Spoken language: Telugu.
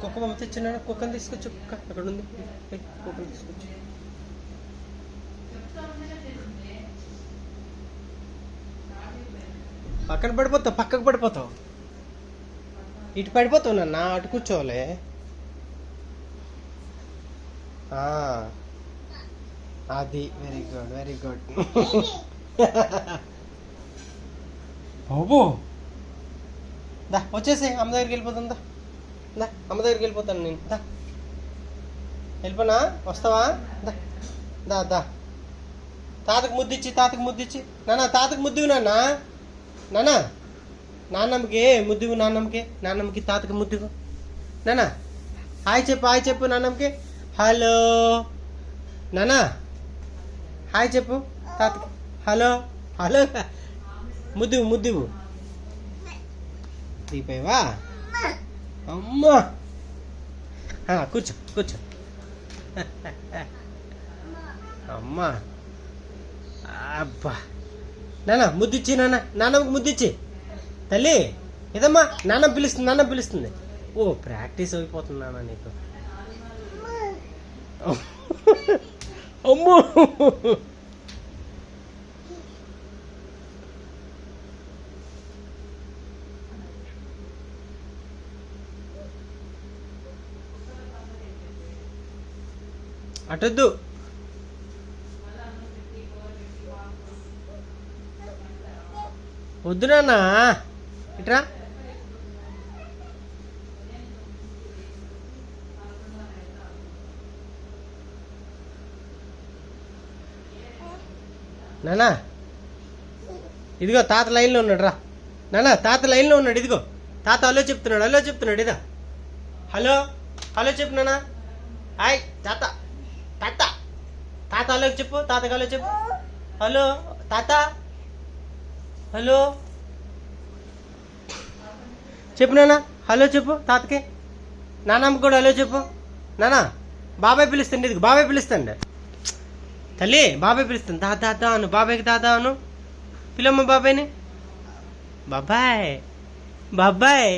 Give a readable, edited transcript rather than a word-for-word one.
కుక్క బొమ్మ తెచ్చిన కుక్కని తీసుకొచ్చు. కుక్క అక్కడ ఉంది, కుక్కని తీసుకొచ్చు. పక్కన పడిపోతావు, పక్కకు పడిపోతావు, ఇటు పడిపోతావు నాన్న, అటు కూర్చోవాలి. అది వెరీ గుడ్, వెరీ గుడ్. బాబు దా వచ్చేసి అమ్మ దగ్గరికి వెళ్ళిపోతాను. దా దా అమ్మ దగ్గరికి వెళ్ళిపోతాను నేను. దా వెళ్ళిపోనా, వస్తావా? దా దా దా తాతకు ముద్దిచ్చి, తాతకు ముద్దిచ్చి. నాన్న తాతకు ముద్దువు నాన్న, నాన్న నాన్నమ్మకి ముద్దువు, నాన్నమ్మకి, నాన్నమ్మకి తాతకి ముద్దువు. నాన్న హాయ్ చెప్పు, హాయ్ చెప్పు నాన్నమ్మకి. హలో నాన్న హాయ్ చెప్పు తాతకి. Hello hello ముద్దువు, ముద్దువు. దీపేవా అమ్మా, కూర్చో కూర్చో. అమ్మా అబ్బా నాన్న ముద్దిచ్చి, నాన్న నాన్నమ్మకి ముద్దిచ్చి. తల్లి ఇదమ్మా నాన్న పిలుస్తుంది, నాన్న పిలుస్తుంది. ఓ ప్రాక్టీస్ అయిపోతుంది నాన్న నీకు. అమ్మో అటొద్దు. వద్దు నాన్న, ఇట్రా. నానా ఇదిగో తాత లైన్లో ఉన్నాడు, రా నాన్న. తాత లైన్లో ఉన్నాడు, ఇదిగో తాత హలో చెప్తున్నాడు, హలో చెప్తున్నాడు. ఇదా హలో హలో చెప్పు నాన్న. హాయ్ తాత, తాత తాత హలో చెప్పు, తాతకి హలో చెప్పు. హలో తాత, హలో చెప్పు నాన్న. హలో చెప్పు తాతకి. నాన్నమ్మ కూడా హలో చెప్పు. నాన్న బాబాయ్ పిలుస్తాండి, ఇదిగో బాబాయ్ పిలుస్తాండి. తల్లి బాబాయ్ పిలుస్తాను. దా దా దా అను, బాబాయ్కి దాదా అను. పిలమ్మ బాబాయ్ని. బాబాయ్ బాబాయ్.